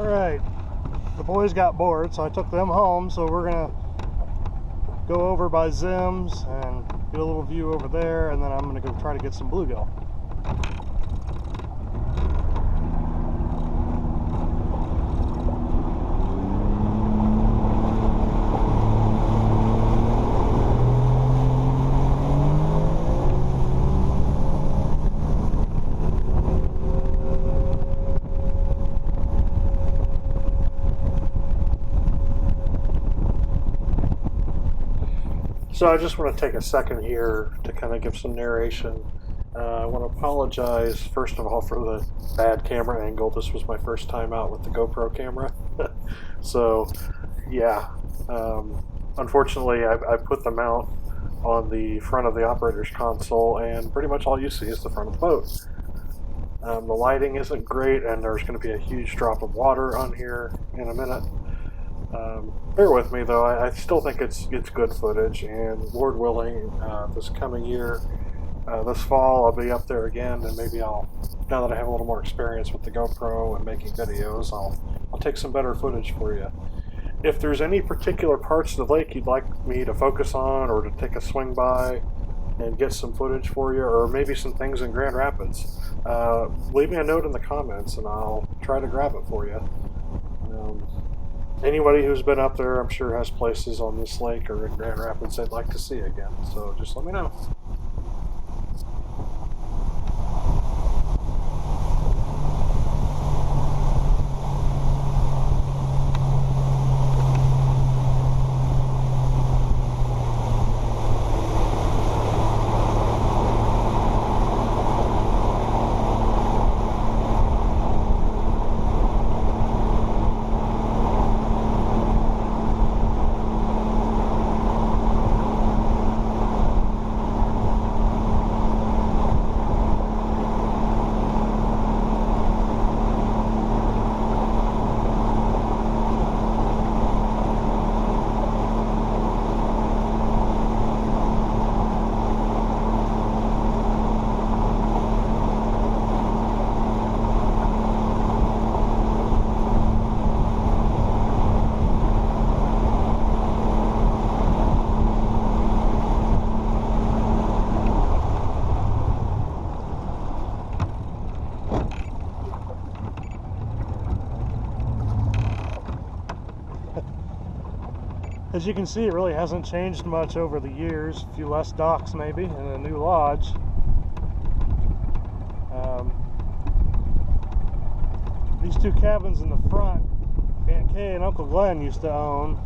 Alright, the boys got bored, so I took them home, so we're gonna go over by Zims and get a little view over there, and then I'm gonna go try to get some bluegill. So I just want to take a second here to kind of give some narration. I want to apologize, first of all, for the bad camera angle. This was my first time out with the GoPro camera. So, yeah. Unfortunately, I put the mount on the front of the operator's console, and pretty much all you see is the front of the boat. The lighting isn't great, and there's going to be a huge drop of water on here in a minute. Bear with me, though. I still think it's good footage, and Lord willing, this coming year, this fall, I'll be up there again, and maybe now that I have a little more experience with the GoPro and making videos, I'll take some better footage for you. If there's any particular parts of the lake you'd like me to focus on, or to take a swing by and get some footage for you, or maybe some things in Grand Rapids, leave me a note in the comments, and I'll try to grab it for you. Anybody who's been up there, I'm sure, has places on this lake or in Grand Rapids they'd like to see again, so just let me know. As you can see, it really hasn't changed much over the years. A few less docks maybe, and a new lodge. These two cabins in the front, Aunt Kay and Uncle Glenn used to own,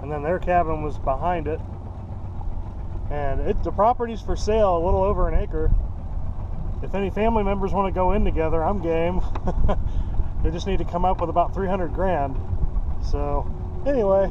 and then their cabin was behind it. And the property's for sale, a little over an acre. If any family members want to go in together, I'm game. They just need to come up with about 300 grand. So, anyway.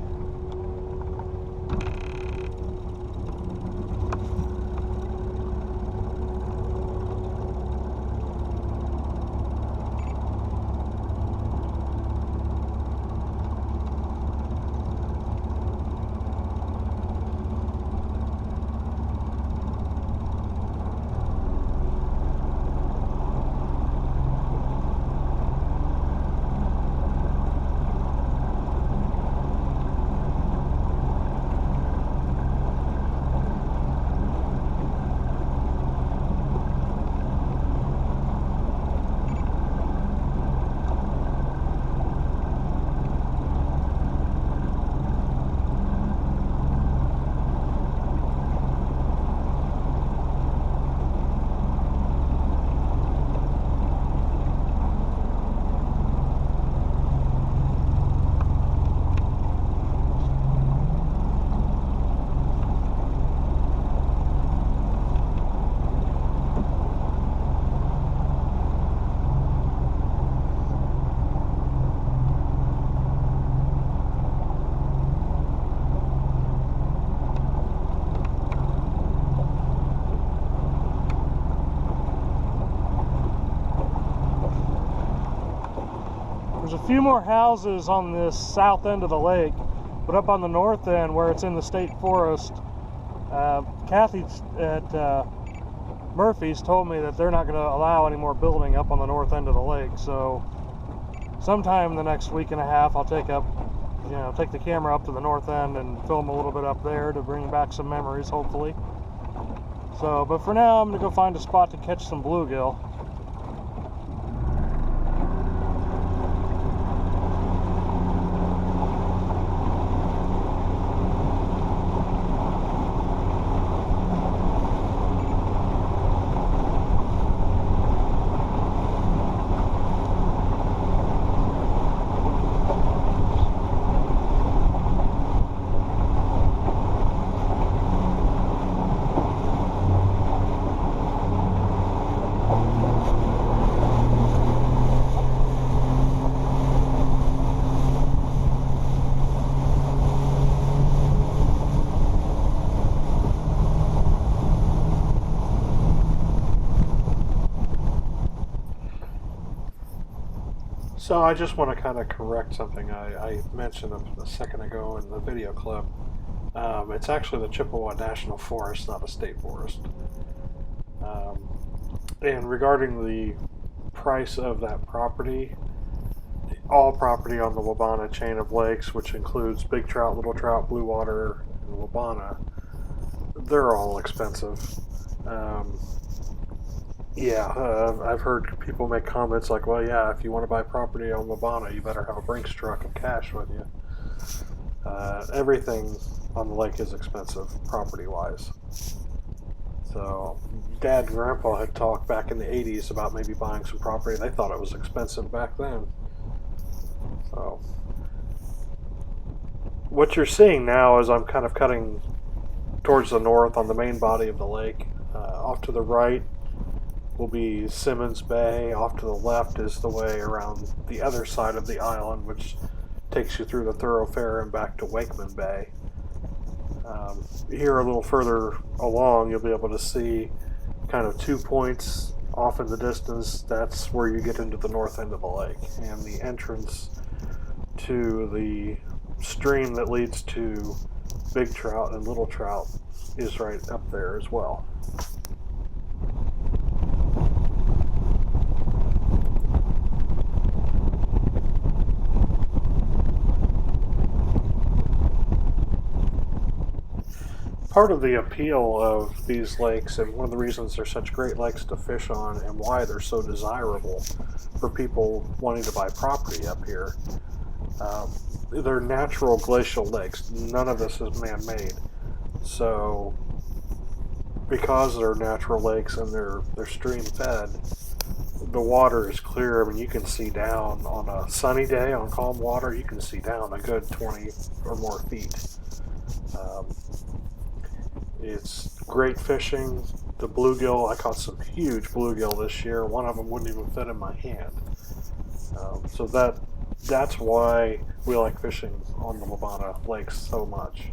There's a few more houses on this south end of the lake, but up on the north end where it's in the state forest, Kathy at Murphy's told me that they're not going to allow any more building up on the north end of the lake. So sometime in the next week and a half, I'll take the camera up to the north end and film a little bit up there to bring back some memories, hopefully. So, but for now, I'm going to go find a spot to catch some bluegill. So I just want to kind of correct something I mentioned a second ago in the video clip. It's actually the Chippewa National Forest, not a state forest. And regarding the price of that property, all property on the Wabana chain of lakes, which includes big trout, little trout, blue water, and Wabana, they're all expensive. Um, I've heard people make comments like, well, yeah, if you want to buy property on Wabana, you better have a Brinks truck of cash with you. Everything on the lake is expensive, property-wise. So, Dad and Grandpa had talked back in the 80s about maybe buying some property. They thought it was expensive back then. So, what you're seeing now is I'm kind of cutting towards the north on the main body of the lake. Off to the right will be Simmons Bay. Off to the left is the way around the other side of the island, which takes you through the thoroughfare and back to Wakeman Bay. Here a little further along, you'll be able to see kind of 2 points off in the distance. That's where you get into the north end of the lake, and the entrance to the stream that leads to big trout and little trout is right up there as well. Part of the appeal of these lakes, and one of the reasons they're such great lakes to fish on and why they're so desirable for people wanting to buy property up here, they're natural glacial lakes. None of this is man-made. So because they're natural lakes and they're stream fed, the water is clear. I mean, you can see down on a sunny day on calm water, you can see down a good 20 or more feet. It's great fishing. The bluegill, I caught some huge bluegill this year. One of them wouldn't even fit in my hand. So that's why we like fishing on the Wabana Lakes so much.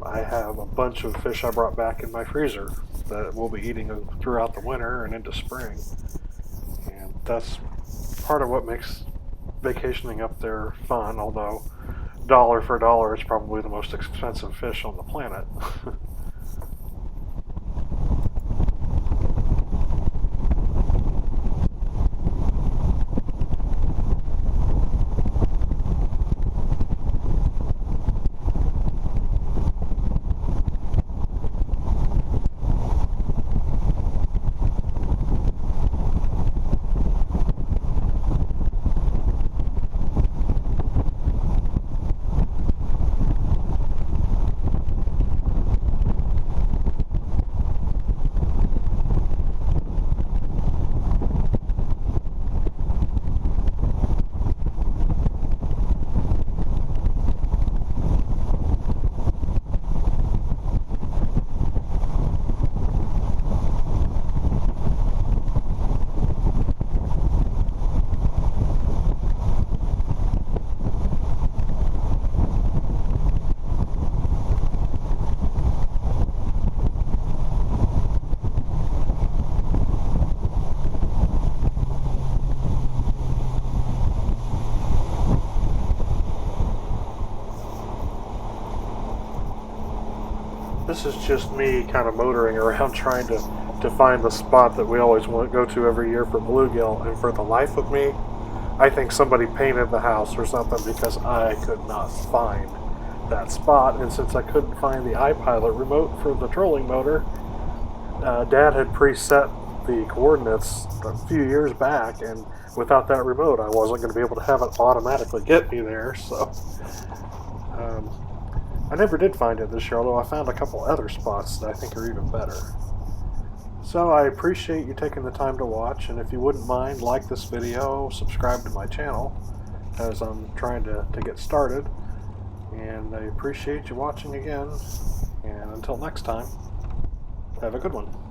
I have a bunch of fish I brought back in my freezer that we'll be eating throughout the winter and into spring. And that's part of what makes vacationing up there fun, although dollar for dollar, it's probably the most expensive fish on the planet. This is just me kind of motoring around trying to find the spot that we always want to go to every year for bluegill, and for the life of me, I think somebody painted the house or something because I could not find that spot. And since I couldn't find the iPilot remote for the trolling motor, Dad had preset the coordinates a few years back, and without that remote, I wasn't going to be able to have it automatically get me there. So um, I never did find it this year, although I found a couple other spots that I think are even better. So I appreciate you taking the time to watch, and if you wouldn't mind, like this video, subscribe to my channel, as I'm trying to get started. And I appreciate you watching again, and until next time, have a good one.